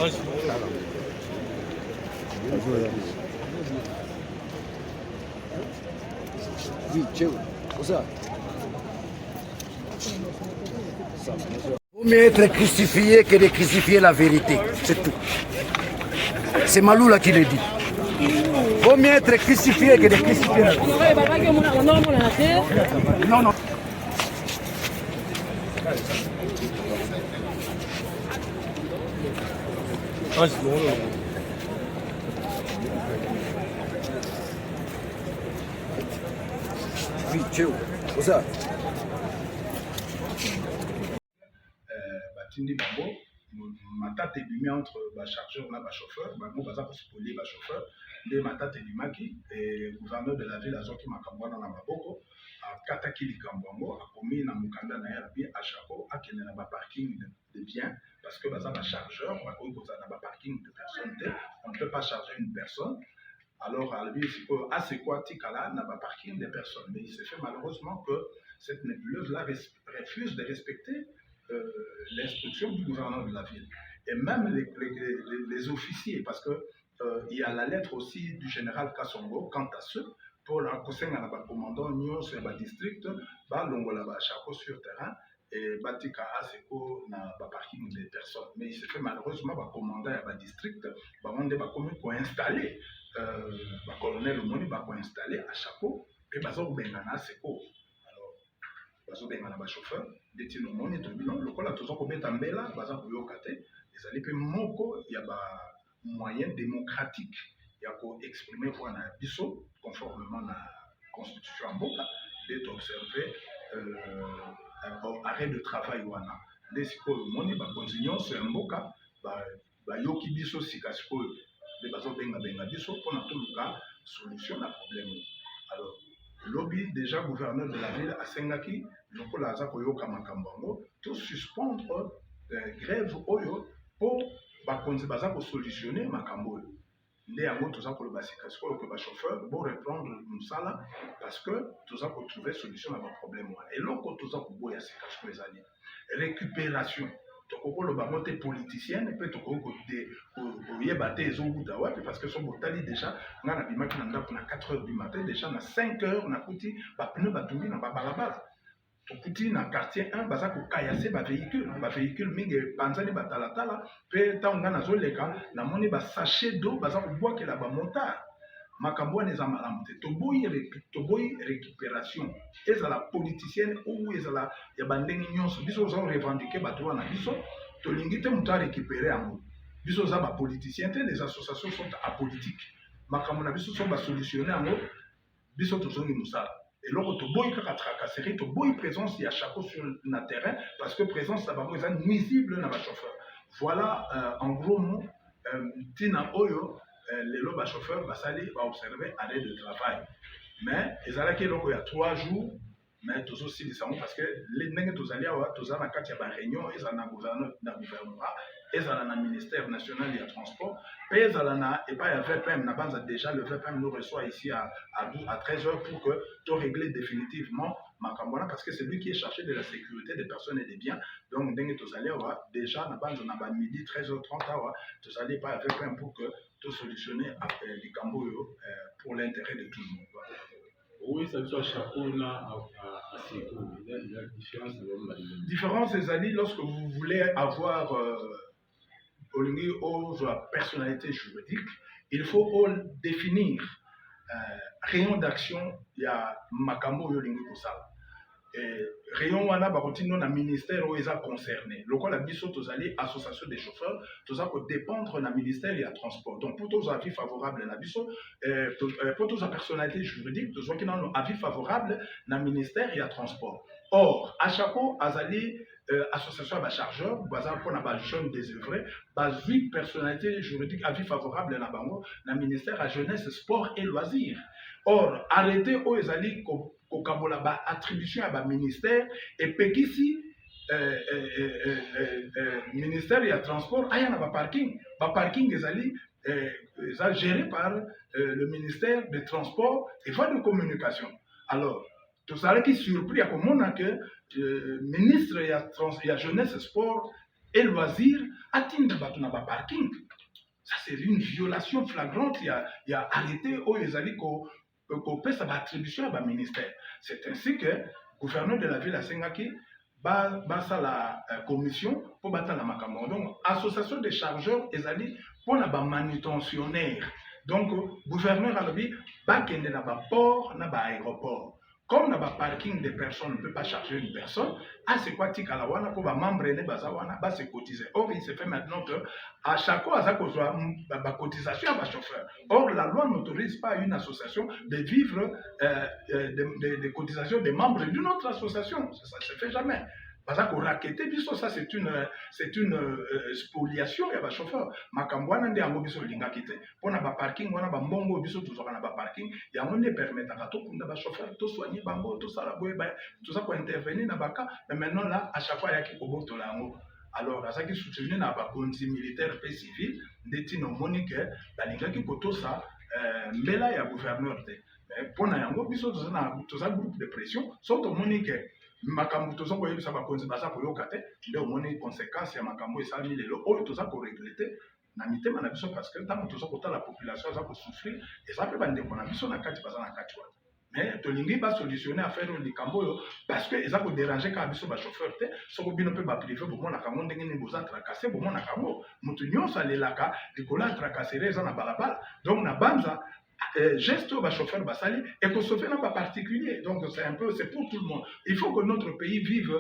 Oui, ciao. Cosa? Vaut mieux être crucifié que de crucifier la vérité, c'est tout. C'est Maloula qui le dit. Vaut mieux être crucifié que de crucifier la vérité. Non, non. Oui, ciao. Cosa? batindi bango matata ebimi entre bachargeur na bachauffeur bango baza kospolie bachauffeur nde matata ebimaki gouverneur de la ville azwaki makambo wana na maboko akataki likambo yango akomi na mokanda na ye alobi achako akende na baparking de biens parce que baza bachargeur bakoki kozala na baparking de personne te on ne peut pas charger une personne. Alors, Albi, c'est quoi Tikala n'a pas parking des personnes. Mais il s'est fait malheureusement que cette nébuleuse-là refuse de respecter l'instruction du gouverneur de la ville. Et même les officiers, parce que il y a la lettre aussi du général Kassongo quant à ceux pour la commandant Nyon sur le district, Longola Chako sur terrain. Et Batika Aseko n'a pas parking des personnes. Mais il s'est fait malheureusement commandant à la district, on a installé. Colonel Omoni va installé à chapeau et bazo bengana seko alors bazo bengana ba chauffeur détino Omoni to bilan lokola tozo ko beta mbela baza ko yokate ezali pe moko ya ba moyen démocratique ya ko exprimer pour na biso conformément à la constitution en boka d'être observé arrêt de travail wana de siko Omoni ba continuer sur mboka ba yoki biso sikasiko de bazo benga biso pour na toluka solution na problème. Alors lobby déjà gouverneur de la ville a sengaki lokola aza koyoka makambo yango to suspendre grève oyo pour bakonzi baza ko solutionner makambo oyo nde yango toza koloba sikasiko que ba chauffeur bo reprendre musala parce que toza ko trouver solution na ba problème wana eloko toza ko boya sikasiko ezali récupération tokokoloba mo te politicienne mpe tokoyeba te ezobuta wapi parce que so botali déjà nga na bimaki na ndako na 4 heures du matin déjà na 5 heures nakuti bapneu batumbi na babalabala tokuti na quartier 1 baza kokayase bavéhicule mingi epanzani batalatala mpe ntango nga nazoleka namoni basachet d'eau baza kobwakela bamontare makambo wana eza malamu te toboyi récupération ezala politicienne ou ezala ya bandenge nyonso biso oza revendiquer bato wana biso tolingi te moto arécupéré yango biso oza bapoliticien te les associations sont apolitiques makambo na biso so basolutionne yango biso tozongi mosala eloko toboyi kaka tracasserie toboyi présence ya chapeau sur na terrain parce que présence na bango eza nuisible na bachauffeur voilà en gros mot ntina oyo lelo bachauffeur basali baobserve arrêt de travail mais ezalaki eloko ya 3 jours mais tozosilisa yango parce que ndenge tozali awa toza na kati ya baréunion ezala na gouvernorat ezala na ministère national ya transport mpe ezala na epai ya VPM na banza déjà le VPM nous reçoit ici à 13 heures pour que to régler définitivement makambo wana parce que c'est lui qui est chargé de la sécurité des personnes et des biens donc ndenge tozali awa déjà na banza na bamidi 13h30 awa tozali epai ya VPM pour que to solutionner likambo oyo pour l'intérêt de tout le monde. Oui, ça veut dire chapeau là à Seko. Il y a une différence. Différence, c'est lorsque vous voulez avoir la personnalité juridique, il faut définir rayon d'action. Il y a Makambo Yolingi Kosala. Rayon wana bakotino na ministère où ils sont concernés. Local la biso tozali association des chauffeurs, toza ko dépendre na ministère ya transport. Donc pour tous avis favorables na biso pour tous personnalité juridique, toza ki na avis favorable na ministère ya transport. Or à chaque fois azali association ba chargeur, baza pour na ba jeune désœuvré, ba 8 personnalité juridique avis favorable na bango na ministère à jeunesse, sport et loisirs. Or arrêté o ezali kokabola ba attribution à ba ministère et pekisi ministère ya transport aya na ba parking ezali géré par le ministère des transports et voies de communication. Alors tout ça qui surpris à komona que ministre ya jeunesse sport et loisir atteindre bato na ba parking. Ça c'est une violation flagrante. Il y a arrêté où ils allaient qu'on paie sa attribution à ba ministère. C'est ainsi que le gouverneur de la ville a Sengaki basa la commission pour battre la makambo. Donc association des chargeurs ils allaient pour la manutentionnaire. Donc gouverneur a dit ba kende na ba port na ba aéroport. Comme dans le parking des personnes, on ne peut pas charger une personne, à ce quoi tu as pour les membres de se cotiser. Or, il se fait maintenant qu'à chaque fois, ça cause la cotisation à chauffeur. Or, la loi n'autorise pas une association de vivre des cotisations des membres d'une autre association. Ça ne se fait jamais. Parce que raqueter biso ça c'est une spoliation ya ba chauffeur makambwana ndi yango biso linga kite pona ba parking wana ba mbongo biso tuzoka na ba parking yango ne permettra to kunda ba chauffeur to soigner bango to sala boye ba tout ça pour intervenir na baka mais maintenant là à chaque fois ya ki koboto la yango alors à ça qui soutenu na ba konzi militaire et civil ndeti no monique la linga ki koto ça mbela ya gouverneur te mais pona yango biso toza groupe de pression surtout monique makambo toza koyebisa bakonzi baza koyoka te nde omoni conséquence ya makambo esali lelo oyo toza koregrete na mitema na biso parce que ntango toza kotala population aza kosouffrir eza mpe bandeko na biso na kati baza na kati wana mais tolingi basolutionne affaire likambo oyo parce que eza koderange kaka biso bachauffeur te soko bino mpe baprivé bomonaka yango ndenge nini boza tracase bomonaka yango moto nyonso alelaka likolo ya tracasserie eza na balabala donc na banza geste au chauffeur basali et qu'on se fait dans pas particulier donc c'est pour tout le monde il faut que notre pays vive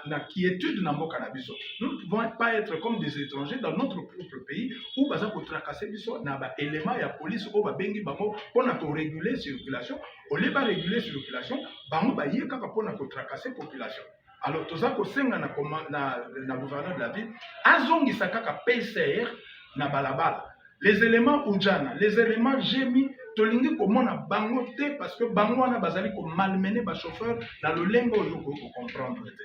la quiétude dans mon cannabis nous ne pouvons pas être comme des étrangers dans notre propre pays où baza ko tracasser biso na ba élément ya police o ba bengi bango pona ko réguler circulation au lieu ba réguler circulation bango ba yé kaka pona ko tracasser population. Alors toza ko senga na gouverneur de la ville azongisa kaka PCR na balabala. Les éléments Oudjana, les éléments Gémi, tolingi komona bango te parce que bango wana bazali ko malmener ba chauffeur na lolengo yo ko comprendre te.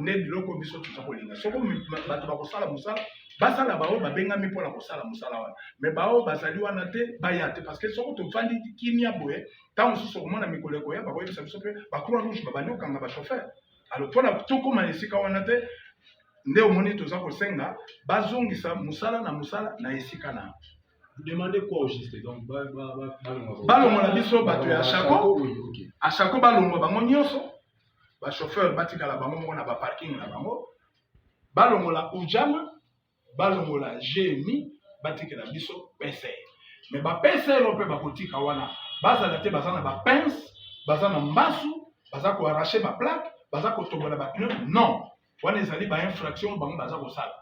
Ne biloko biso tout ça kolinga. Soko bato ba kosala musala, basala bao ba benga mi pona kosala musala wana. Mais bao bazali wana te baya te parce que soko to fandi kimia boye, tant soko komona mikoleko ya ba ko yebisa biso pe ba croix rouge ba bandi okanga ba chauffeur. Alors pona toko manisika wana te nde omoni toza kosenga bazongisa musala na esika na. Vous demandez quoi au juste donc balongola biso bato ya chako a chako balongola bango nyonso ba chauffeur batikala bango moko na ba parking na bango balongola Oudjana balongola GMI batikala biso PCR mais ba PCR on peut bakotika wana bazala te bazana ba pince bazana mbasu baza ko arracher ba plaque baza ko tombola ba pneu non wana ezali ba infraction bango baza kosala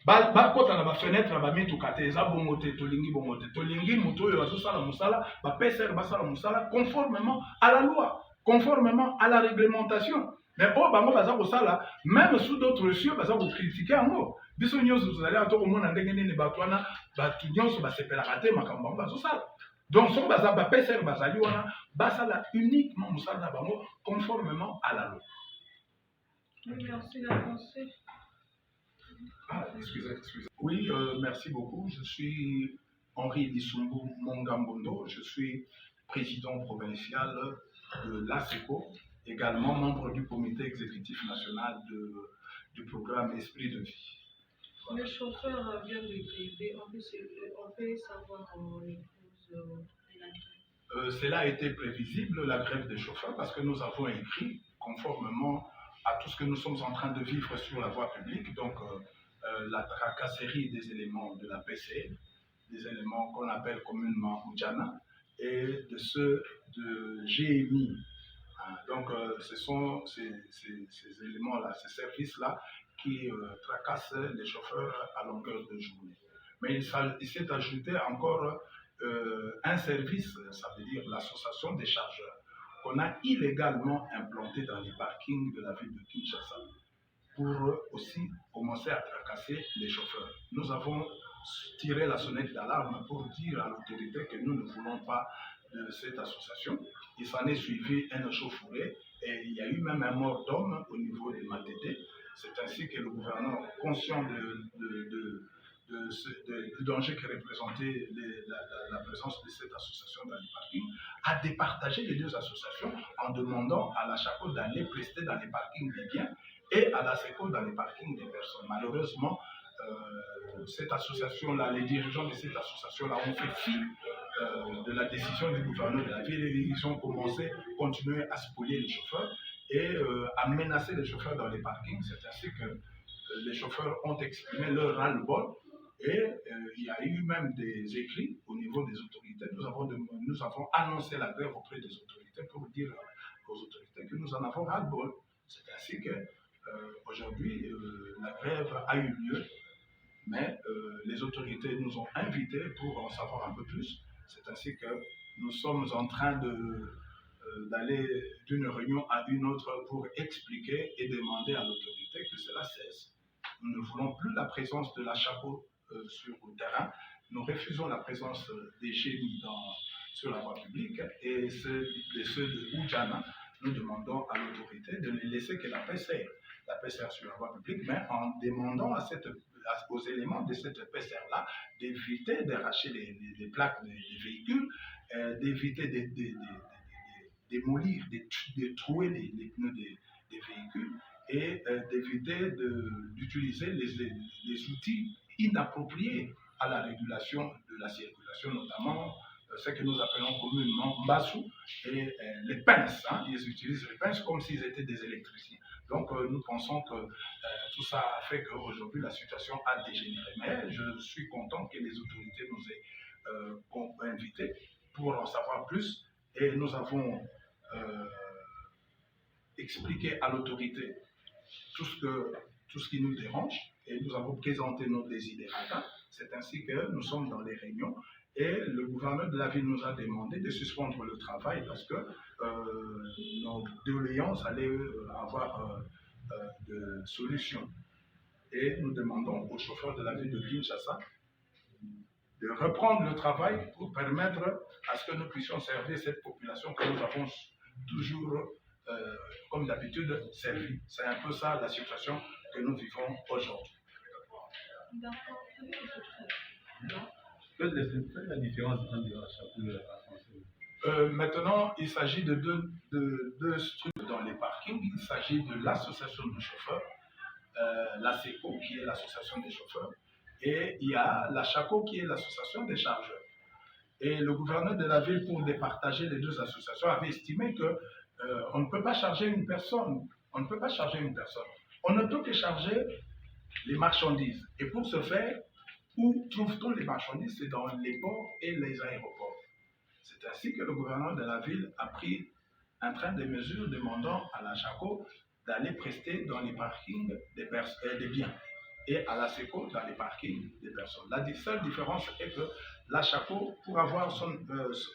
bakota na ba fenêtre ba mituka te eza bongo te tolingi moto oyo azosala musala ba PCR basala musala conformément à la loi conformément à la réglementation mais o bango baza kosala même sous d'autres cieux baza ko critiquer yango biso nyonso tozali ato komona ndenge nini bato wana bato nyonso basepelaka te makambo bango bazosala donc soki baza ba PCR bazali wana basala uniquement musala na bango conformément à la loi. Merci d'avancer. Excusez. Oui, merci beaucoup. Je suis Henri Lissumbu Mongambondo. Je suis président provincial de l'ASECO, également membre du comité exécutif national du programme Esprit de vie. Le chauffeur vient du privé. On peut savoir les causes de la grève. Cela a été prévisible, la grève des chauffeurs, parce que nous avons écrit conformément à tout ce que nous sommes en train de vivre sur la voie publique, donc la tracasserie des éléments de la PC, des éléments qu'on appelle communément Oudjana, et de ceux de GMI. Donc ce sont ces éléments-là, ces services-là qui tracassent les chauffeurs à longueur de journée. Mais il s'est ajouté encore un service, ça veut dire l'association des chargeurs, qu'on a illégalement implanté dans les parkings de la ville de Kinshasa pour aussi commencer à tracasser les chauffeurs. Nous avons tiré la sonnette d'alarme pour dire à l'autorité que nous ne voulons pas de cette association. Il s'en est suivi un échauffourée et il y a eu même un mort d'homme au niveau des Matete. C'est ainsi que le gouverneur, conscient du danger que représentait la présence de cette association dans les parkings, a départagé les deux associations en demandant à la CHACO d'aller prester dans les parkings des biens et à la SECO dans les parkings des personnes. Malheureusement, cette association-là, les dirigeants de cette association-là ont fait fi de la décision du gouverneur de la ville et ils ont continué à spolier les chauffeurs et à menacer les chauffeurs dans les parkings. C'est ainsi que les chauffeurs ont exprimé leur ras-le-bol et il y a eu même des écrits au niveau des autorités. Nous avons annoncé la grève auprès des autorités pour dire aux autorités que nous en avons ras-le-bol. C'est ainsi que aujourd'hui la grève a eu lieu, mais les autorités nous ont invités pour en savoir un peu plus. C'est ainsi que nous sommes en train d'aller d'une réunion à une autre pour expliquer et demander à l'autorité que cela cesse. Nous ne voulons plus la présence de la chapeau sur le terrain. Nous refusons la présence des génies sur la voie publique et ceux de Oudjana, nous demandons à l'autorité de ne laisser que la paix serre sur la voie publique, mais en demandant aux éléments de cette PCR-là d'éviter d'arracher les plaques des véhicules, d'éviter de démolir, de trouer les pneus des véhicules et d'éviter d'utiliser les outils inappropriés à la régulation de la circulation, notamment ce que nous appelons communément Mbassou et les pinces. Ils utilisent les pinces comme s'ils étaient des électriciens. Donc nous pensons que tout ça a fait qu'aujourd'hui la situation a dégénéré. Mais je suis content que les autorités nous aient invités pour en savoir plus et nous avons expliqué à l'autorité tout ce qui nous dérange et nous avons présenté nos desiderata. C'est ainsi que nous sommes dans les réunions et le gouverneur de la ville nous a demandé de suspendre le travail parce que nos doléances allaient avoir de solutions. Et nous demandons aux chauffeurs de la ville de Kinshasa de reprendre le travail pour permettre à ce que nous puissions servir cette population que nous avons toujours, comme d'habitude, servi. C'est un peu ça la situation que nous vivons aujourd'hui. Quelle est la différence entre la chapeau et la française? Maintenant, il s'agit de deux structures dans les parkings. Il s'agit de l'association de chauffeurs, la SECO qui est l'association des chauffeurs, et il y a la CHACO qui est l'association des chargeurs. Et le gouverneur de la ville, pour départager les deux associations, avait estimé que on ne peut pas charger une personne. On ne peut pas charger une personne. On ne peut que charger les marchandises. Et pour ce faire, où trouve-t-on les marchandises? C'est dans les ports et les aéroports. C'est ainsi que le gouverneur de la ville a pris un train de mesures demandant à la CHACO d'aller prester dans les parkings des biens et à la SECO dans les parkings des personnes. La seule différence est que la CHACO, pour avoir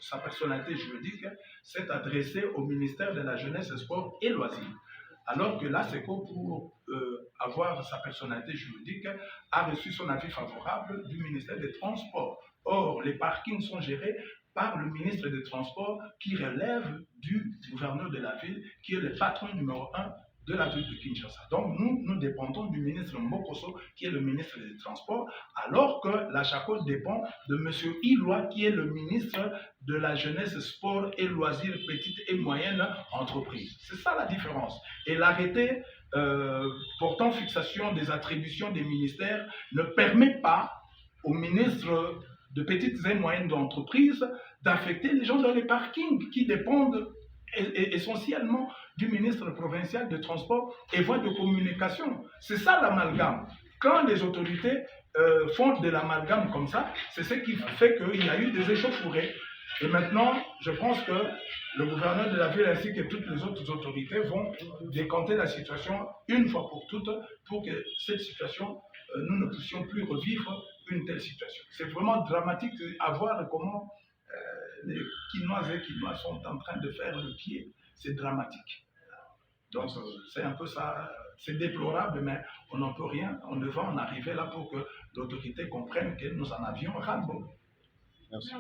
sa personnalité juridique, s'est adressée au ministère de la Jeunesse, Sport et Loisirs. Alors que la SECO, pour avoir sa personnalité juridique, a reçu son avis favorable du ministère des Transports. Or, les parkings sont gérés par le ministre des Transports qui relève du gouverneur de la ville, qui est le patron numéro 1 de la ville de Kinshasa. Donc nous dépendons du ministre Mbokoso, qui est le ministre des Transports, alors que la CHACO dépend de M. Iloa, qui est le ministre de la Jeunesse, Sport et Loisirs, petites et moyennes entreprises. C'est ça la différence. Et l'arrêté portant fixation des attributions des ministères ne permet pas au ministre de petites et moyennes entreprises d'affecter les gens dans les parkings qui dépendent essentiellement du ministre provincial de transport et voies de communication. C'est ça l'amalgame. Quand les autorités font de l'amalgame comme ça, c'est ce qui fait qu'il y a eu des échauffourées. Et maintenant, je pense que le gouverneur de la ville ainsi que toutes les autres autorités vont décanter la situation une fois pour toutes pour que cette situation, nous ne puissions plus revivre une telle situation. C'est vraiment dramatique à voir comment les Quinoises et Quinois sont en train de faire le pied. C'est dramatique. Donc c'est un peu ça, c'est déplorable, mais on n'en peut rien. On devait en arriver là pour que l'autorité comprenne que nous en avions ras-le-bol. Merci.